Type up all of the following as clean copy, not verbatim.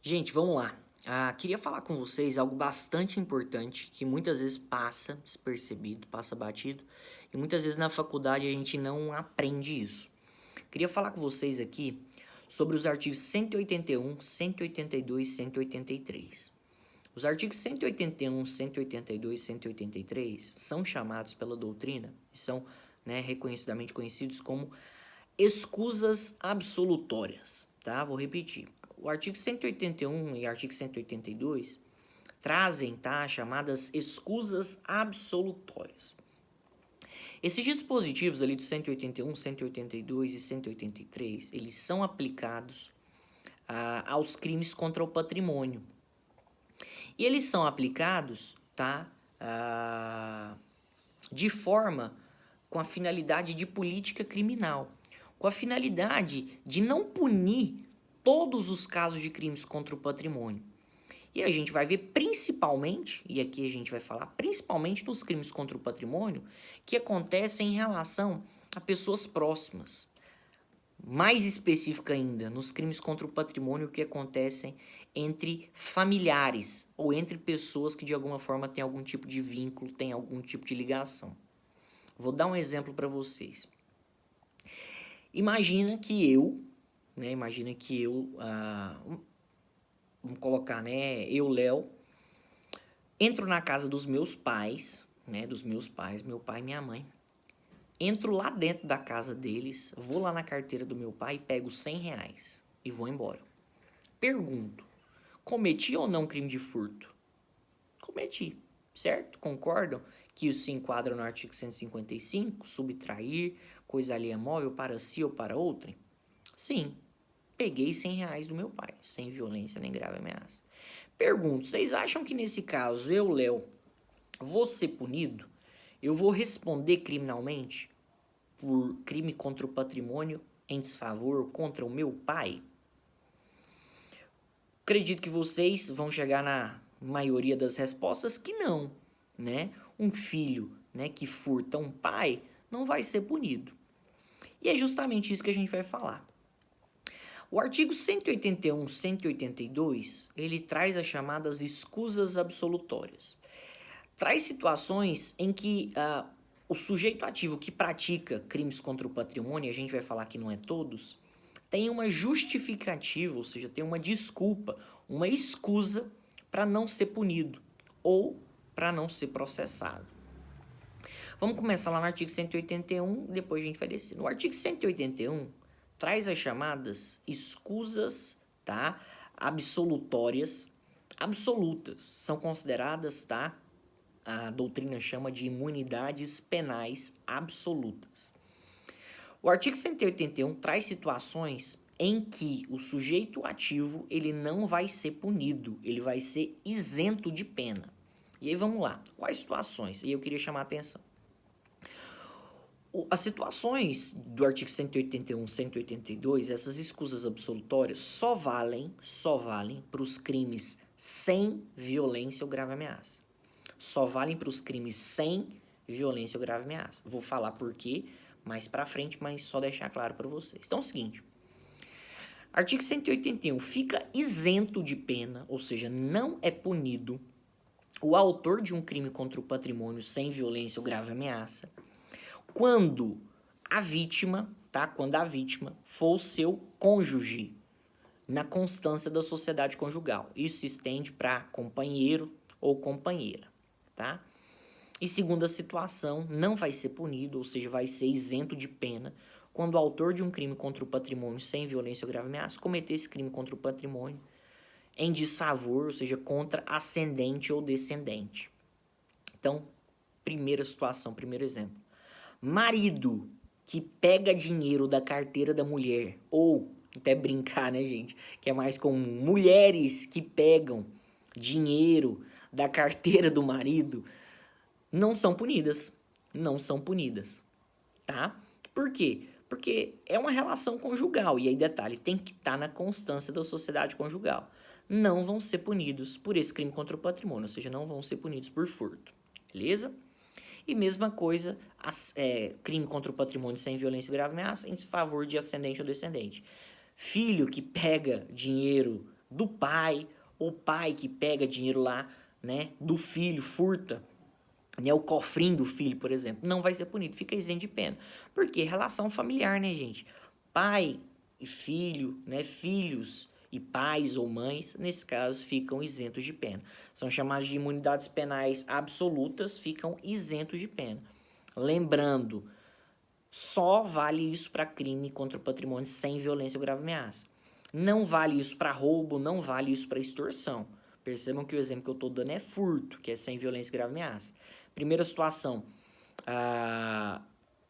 Gente, vamos lá. Queria falar com vocês algo bastante importante que muitas vezes passa despercebido, passa batido e muitas vezes na faculdade a gente não aprende isso. Queria falar com vocês aqui sobre os artigos 181, 182 e 183. Os artigos 181, 182 e 183 são chamados pela doutrina e são, reconhecidamente conhecidos como escusas absolutórias, tá? Vou repetir. O artigo 181 e o artigo 182 trazem, tá, chamadas escusas absolutórias. Esses dispositivos ali do 181, 182 e 183, eles são aplicados aos crimes contra o patrimônio. E eles são aplicados, tá, de forma com a finalidade de política criminal, com a finalidade de não punir todos os casos de crimes contra o patrimônio. E a gente vai ver principalmente, e aqui a gente vai falar principalmente dos crimes contra o patrimônio que acontecem em relação a pessoas próximas. Mais específica ainda, nos crimes contra o patrimônio que acontecem entre familiares ou entre pessoas que de alguma forma têm algum tipo de vínculo, têm algum tipo de ligação. Vou dar um exemplo para vocês. Imagina que eu, vamos colocar, eu, Léo, entro na casa dos meus pais, meu pai e minha mãe. Entro lá dentro da casa deles, vou lá na carteira do meu pai, pego R$ 100 e vou embora. Pergunto, cometi ou não crime de furto? Cometi, certo? Concordam que isso se enquadra no artigo 155, subtrair coisa alheia móvel para si ou para outrem? Sim, peguei R$ 100 do meu pai, sem violência nem grave ameaça. Pergunto, vocês acham que nesse caso eu, Léo, vou ser punido? Eu vou responder criminalmente por crime contra o patrimônio em desfavor contra o meu pai? Acredito que vocês vão chegar na maioria das respostas que não, né? Um filho, que furta um pai não vai ser punido. E é justamente isso que a gente vai falar. O artigo 181, 182, ele traz as chamadas escusas absolutórias. Traz situações em que o sujeito ativo que pratica crimes contra o patrimônio, a gente vai falar que não é todos, tem uma justificativa, ou seja, tem uma desculpa, uma escusa para não ser punido ou para não ser processado. Vamos começar lá no artigo 181, depois a gente vai descer. No artigo 181, traz as chamadas escusas, tá, absolutórias, absolutas, são consideradas, tá, a doutrina chama de imunidades penais absolutas. O artigo 181 traz situações em que o sujeito ativo ele não vai ser punido, ele vai ser isento de pena. E aí vamos lá, quais situações? E eu queria chamar a atenção. As situações do artigo 181, 182, essas escusas absolutórias só valem para os crimes sem violência ou grave ameaça. Só valem para os crimes sem violência ou grave ameaça. Vou falar por quê mais para frente, mas só deixar claro para vocês. Então é o seguinte, artigo 181 fica isento de pena, ou seja, não é punido o autor de um crime contra o patrimônio sem violência ou grave ameaça, quando a vítima, tá? Quando a vítima for o seu cônjuge na constância da sociedade conjugal. Isso se estende para companheiro ou companheira, tá? E segunda situação, não vai ser punido, ou seja, vai ser isento de pena, quando o autor de um crime contra o patrimônio sem violência ou grave ameaça cometer esse crime contra o patrimônio em desfavor, ou seja, contra ascendente ou descendente. Então, primeira situação, primeiro exemplo. Marido que pega dinheiro da carteira da mulher, ou até brincar, né, gente, que é mais comum, mulheres que pegam dinheiro da carteira do marido, não são punidas, tá? Por quê? Porque é uma relação conjugal, e aí detalhe, tem que estar na constância da sociedade conjugal. Não vão ser punidos por esse crime contra o patrimônio, ou seja, não vão ser punidos por furto, beleza? E mesma coisa, crime contra o patrimônio sem violência e grave ameaça em favor de ascendente ou descendente. Filho que pega dinheiro do pai, ou pai que pega dinheiro lá, né, do filho, furta, né, o cofrinho do filho, por exemplo, não vai ser punido, fica isento de pena. Porque relação familiar, né, gente? Pai e filho, né, filhos e pais ou mães, nesse caso, ficam isentos de pena. São chamados de imunidades penais absolutas, ficam isentos de pena. Lembrando, só vale isso para crime contra o patrimônio sem violência ou grave ameaça. Não vale isso para roubo, não vale isso para extorsão. Percebam que o exemplo que eu estou dando é furto, que é sem violência e grave ameaça. Primeira situação,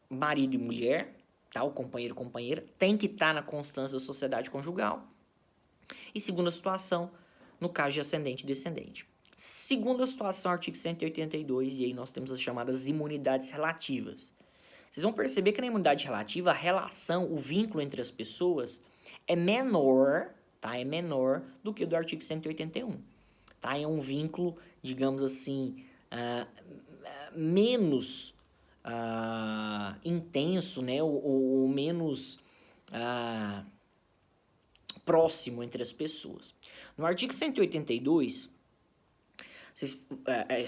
marido e mulher, tá? O companheiro e companheira, tem que estar na constância da sociedade conjugal. E segunda situação, no caso de ascendente e descendente. Segunda situação, artigo 182, e aí nós temos as chamadas imunidades relativas. Vocês vão perceber que na imunidade relativa, a relação, o vínculo entre as pessoas é menor, tá? É menor do que o do artigo 181. Tá? É um vínculo, digamos assim, menos intenso, né? Ou menos próximo entre as pessoas. No artigo 182,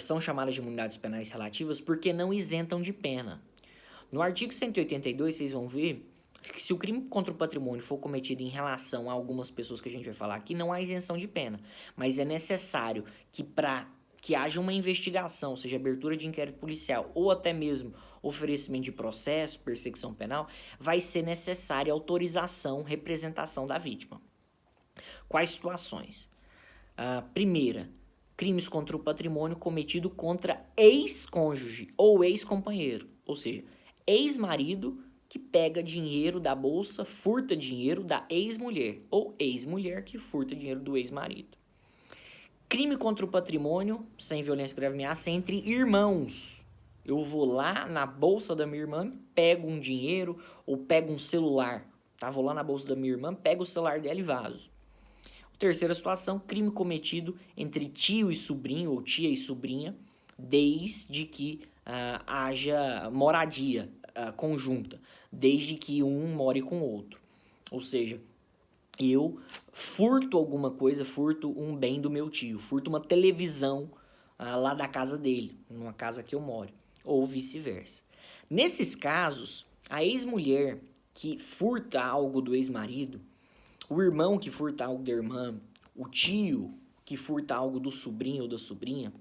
são chamadas de imunidades penais relativas porque não isentam de pena. No artigo 182, vocês vão ver que se o crime contra o patrimônio for cometido em relação a algumas pessoas que a gente vai falar aqui, não há isenção de pena. Mas é necessário que para que haja uma investigação, seja abertura de inquérito policial ou até mesmo oferecimento de processo, perseguição penal, vai ser necessária autorização, representação da vítima. Quais situações? Primeira, crimes contra o patrimônio cometido contra ex-cônjuge ou ex-companheiro, ou seja, ex-marido que pega dinheiro da bolsa, furta dinheiro da ex-mulher, ou ex-mulher que furta dinheiro do ex-marido. Crime contra o patrimônio, sem violência grave ameaça, entre irmãos. Eu vou lá na bolsa da minha irmã, pego um dinheiro ou pego um celular. Tá? Vou lá na bolsa da minha irmã, pego o celular dela e vazo. Terceira situação, crime cometido entre tio e sobrinho, ou tia e sobrinha, desde que haja moradia conjunta, desde que um more com o outro. Ou seja, eu furto alguma coisa, furto um bem do meu tio, furto uma televisão lá da casa dele, numa casa que eu moro, ou vice-versa. Nesses casos, a ex-mulher que furta algo do ex-marido, o irmão que furta algo da irmã, o tio que furta algo do sobrinho ou da sobrinha,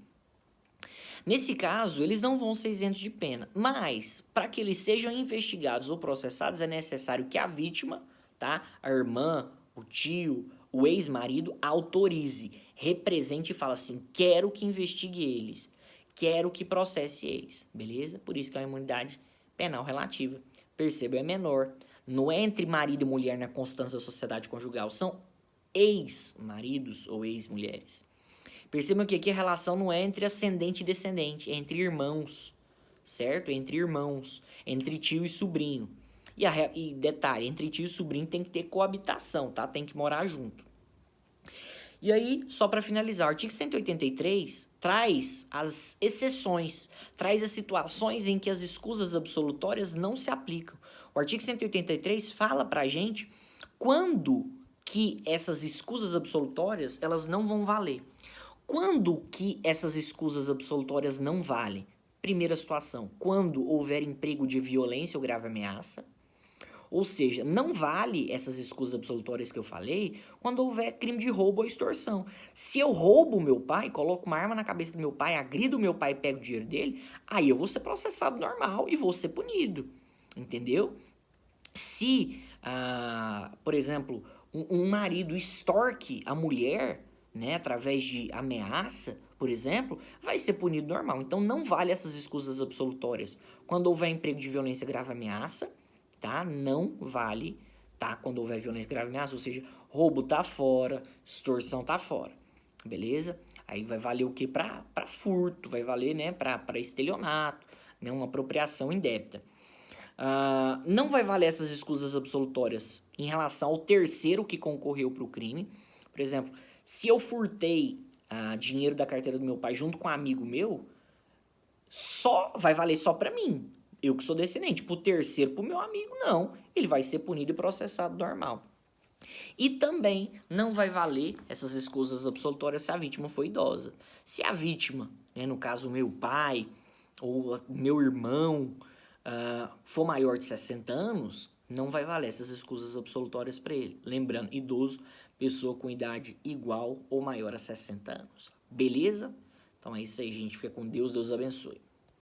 nesse caso, eles não vão ser isentos de pena. Mas, para que eles sejam investigados ou processados, é necessário que a vítima, tá? A irmã, o tio, o ex-marido, autorize, represente e fala assim, quero que investigue eles, quero que processe eles, beleza? Por isso que é uma imunidade penal relativa. Perceba, é menor. Não é entre marido e mulher na constância da sociedade conjugal, são ex-maridos ou ex-mulheres. Percebam que aqui a relação não é entre ascendente e descendente, é entre irmãos, certo? Entre irmãos, entre tio e sobrinho. E detalhe, entre tio e sobrinho tem que ter coabitação, tá? Tem que morar junto. E aí, só para finalizar, o artigo 183 traz as exceções, traz as situações em que as escusas absolutórias não se aplicam. O artigo 183 fala pra gente quando que essas escusas absolutórias elas não vão valer. Quando que essas escusas absolutórias não valem? Primeira situação, quando houver emprego de violência ou grave ameaça. Ou seja, não vale essas escusas absolutórias que eu falei quando houver crime de roubo ou extorsão. Se eu roubo o meu pai, coloco uma arma na cabeça do meu pai, agrido o meu pai e pego o dinheiro dele, aí eu vou ser processado normal e vou ser punido. Entendeu? Se, por exemplo, um marido extorque a mulher, né, através de ameaça, por exemplo, vai ser punido normal. Então não vale essas escusas absolutórias. Quando houver emprego de violência grave ameaça, tá? Não vale, tá? Quando houver violência grave ameaça, ou seja, roubo tá fora, extorsão tá fora, beleza? Aí vai valer o que para furto, vai valer, né, para estelionato, né, uma apropriação indébita. Não vai valer essas escusas absolutórias em relação ao terceiro que concorreu para o crime. Por exemplo, se eu furtei dinheiro da carteira do meu pai junto com um amigo meu, só vai valer só para mim. Eu que sou descendente. Pro terceiro, pro meu amigo, não. Ele vai ser punido e processado normal. E também não vai valer essas escusas absolutórias se a vítima for idosa. Se a vítima, né, no caso meu pai ou meu irmão, for maior de 60 anos, não vai valer essas escusas absolutórias para ele. Lembrando, idoso, pessoa com idade igual ou maior a 60 anos. Beleza? Então é isso aí, gente. Fica com Deus. Deus abençoe.